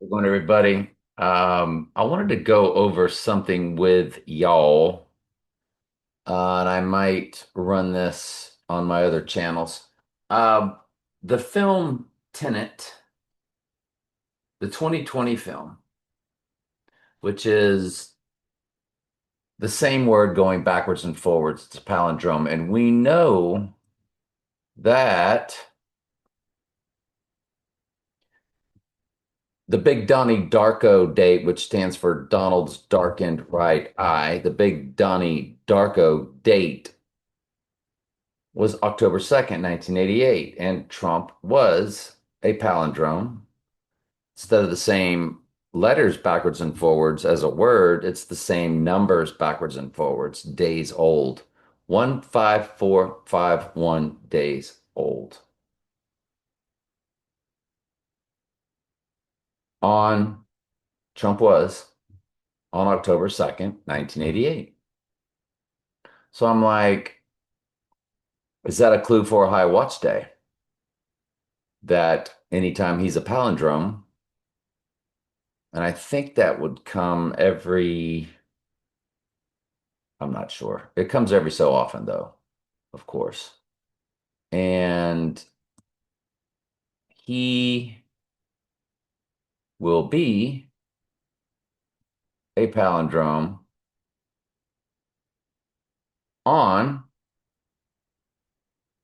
Good morning, everybody. I wanted to go over something with y'all, and I might run this on my other channels. Um, the film Tenet, the 2020 film, which is the same word going backwards and forwards. It's a palindrome, and we know that the big Donnie Darko date, which stands for Donald's darkened right eye, the big Donnie Darko date was October 2nd, 1988, and Trump was a palindrome. Instead of the same letters backwards and forwards as a word, it's the same numbers backwards and forwards, days old. 15451 days old. On Trump was on October 2nd, 1988. So I'm like, is that a clue for a high watch day? That anytime he's a palindrome, and I think that would come I'm not sure. It comes every so often, though, of course. And he will be a palindrome on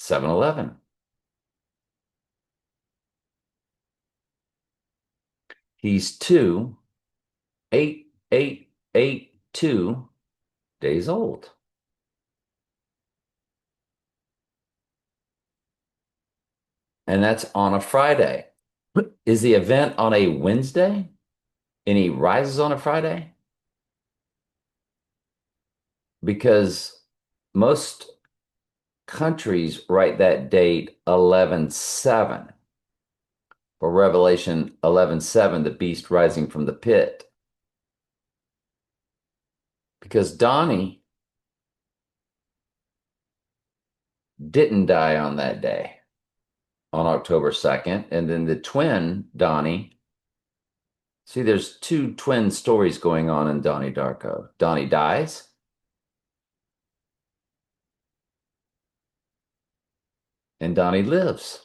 7-Eleven. He's 28882 days old. And that's on a Friday. Is the event on a Wednesday? And he rises on a Friday? Because most countries write that date 11/7 for Revelation 11:7, the beast rising from the pit. Because Donnie didn't die on that day, on October 2nd. And then the twin, Donnie, see, there's two twin stories going on in Donnie Darko. Donnie dies, and Donnie lives.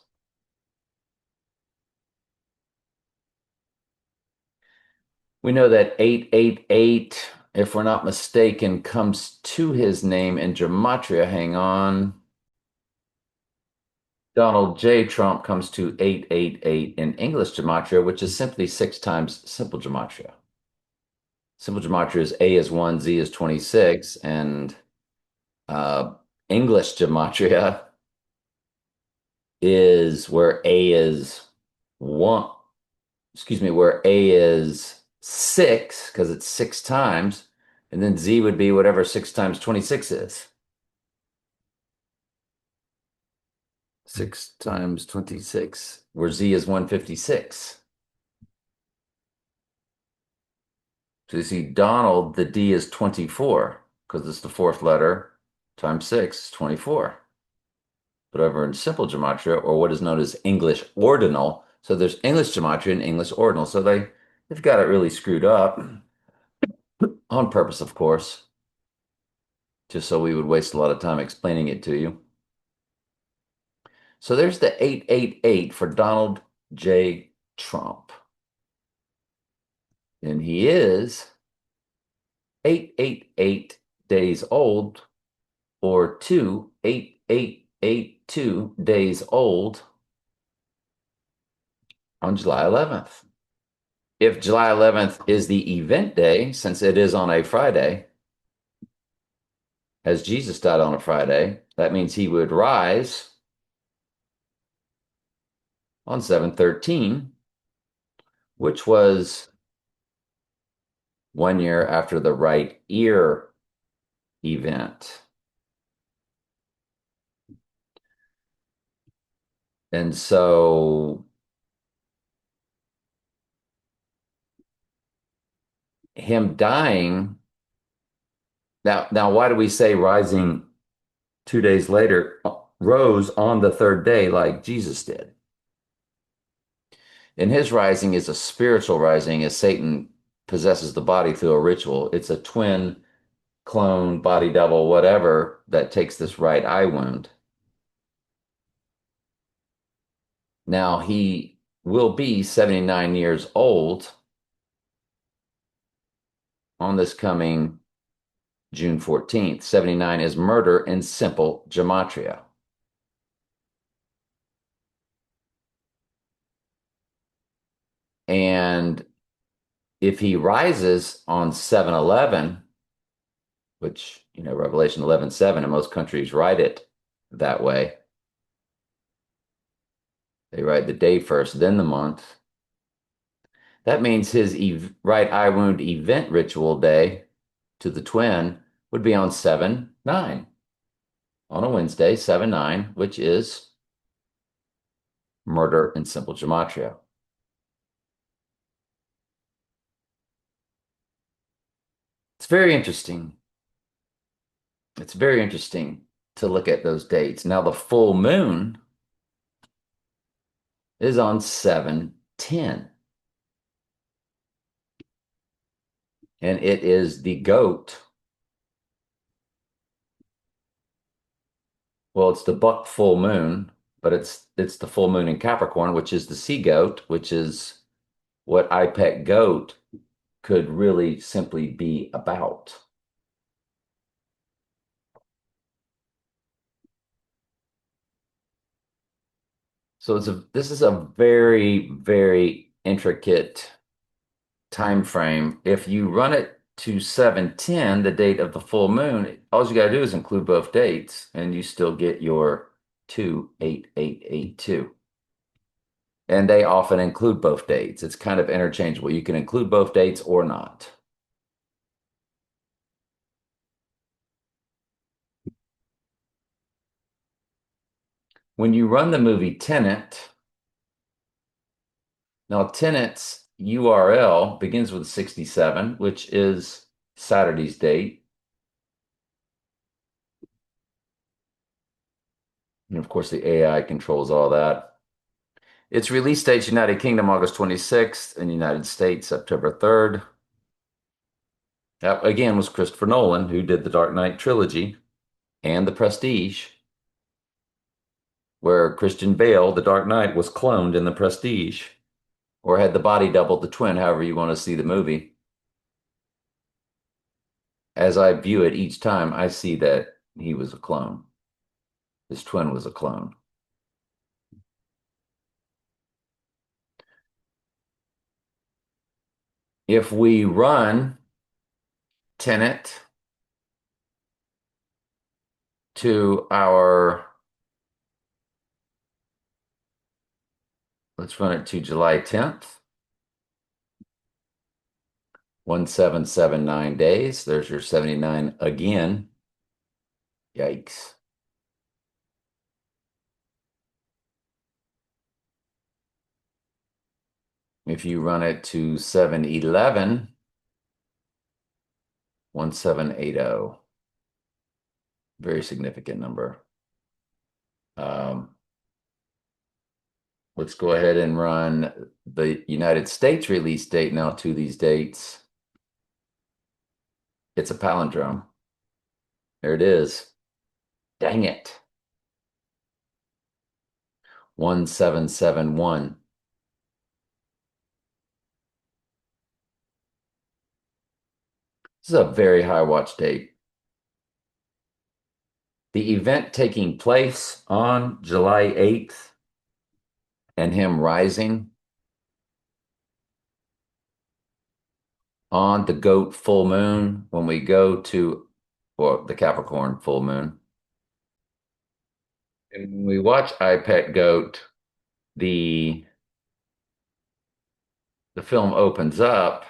We know that 888, if we're not mistaken, comes to his name in gematria. Hang on. Donald J. Trump comes to 888 in English gematria, which is simply six times simple gematria. Simple gematria is A is 1, Z is 26, and uh, English gematria is where A is 1, excuse me, where A is 6, because it's six times, and then Z would be whatever 6 times 26 is. 6 times 26, where Z is 156. So you see, Donald, the D is 24 because it's the fourth letter times 6 is 24. But over in simple gematria, or what is known as English ordinal, so there's English gematria and English ordinal. So they've got it really screwed up on purpose, of course, just so we would waste a lot of time explaining it to you. So there's the 888 for Donald J. Trump. And he is 888 days old, or 28882 days old on July 11th. If July 11th is the event day, since it is on a Friday, as Jesus died on a Friday, that means he would rise on 7/13, which was 1 year after the right ear event. And so him dying, now why do we say rising 2 days later, rose on the third day like Jesus did? And his rising is a spiritual rising as Satan possesses the body through a ritual. It's a twin, clone, body double, whatever that takes this right eye wound. Now he will be 79 years old on this coming June 14th. 79 is murder in simple gematria. And if he rises on 7/11, which, Revelation 11:7, and most countries write it that way. They write the day first, then the month. That means his right eye wound event ritual day to the twin would be on 7/9, on a Wednesday, 7/9, which is murder in simple gematria. It's very interesting. It's very interesting to look at those dates. Now, the full moon is on 7/10, and it is the goat. Well, it's the buck full moon, but it's the full moon in Capricorn, which is the sea goat, which is what IPEC goat could really simply be about. So this is a very, very intricate time frame. If you run it to 7/10, the date of the full moon, all you got to do is include both dates, and you still get your 28882. And they often include both dates. It's kind of interchangeable. You can include both dates or not. When you run the movie Tenet, now Tenet's URL begins with 67, which is Saturday's date. And of course, the AI controls all that. Its release date's United Kingdom, August 26th, and United States, September 3rd. That again was Christopher Nolan, who did the Dark Knight trilogy and The Prestige, where Christian Bale, the Dark Knight, was cloned in The Prestige, or had the body doubled, the twin, however you want to see the movie. As I view it each time, I see that he was a clone. His twin was a clone. If we run Tenet to let's run it to July 10th, 1779 days. There's your 79 again. Yikes. If you run it to 7/11, 1780. Very significant number. Let's go ahead and run the United States release date now to these dates. It's a palindrome. There it is. Dang it. 1771. This is a very high watch date. The event taking place on July 8th and him rising on the goat full moon when we go to, well, the Capricorn full moon. And when we watch I Pet Goat, the the film opens up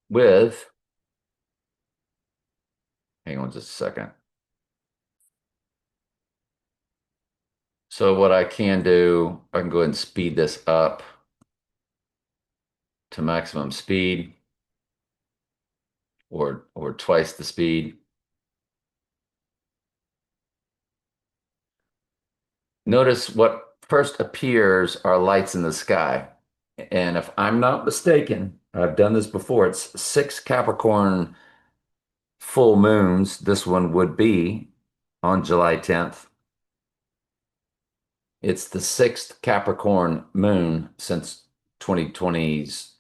with, hang on just a second. So what I can do, I can go ahead and speed this up to maximum speed or twice the speed. Notice what first appears are lights in the sky. And if I'm not mistaken, I've done this before. It's six Capricorn full moons. This one would be on July 10th. It's the sixth Capricorn moon since 2020's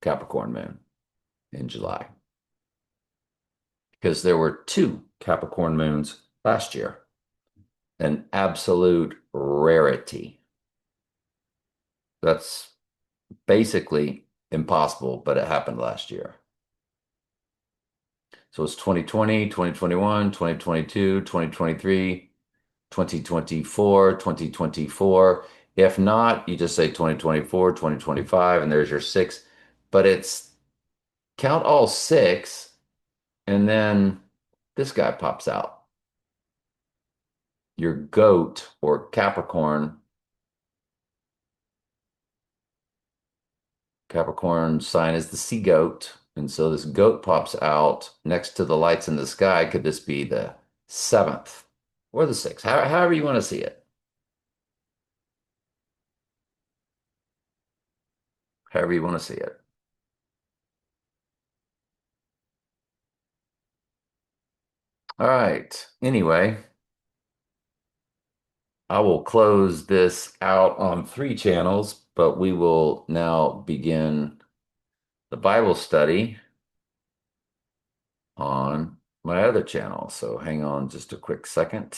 Capricorn moon in July, because there were two Capricorn moons last year, an absolute rarity. That's basically impossible, but it happened last year. So it's 2020, 2021, 2022, 2023, 2024, 2024. If not, you just say 2024, 2025, and there's your six. But it's count all six, and then this guy pops out. Your goat or Capricorn. Capricorn sign is the sea goat. And so this goat pops out next to the lights in the sky. Could this be the seventh or the sixth? However you want to see it. However you want to see it. All right. Anyway, I will close this out on three channels, but we will now begin the Bible study on my other channel. So hang on just a quick second.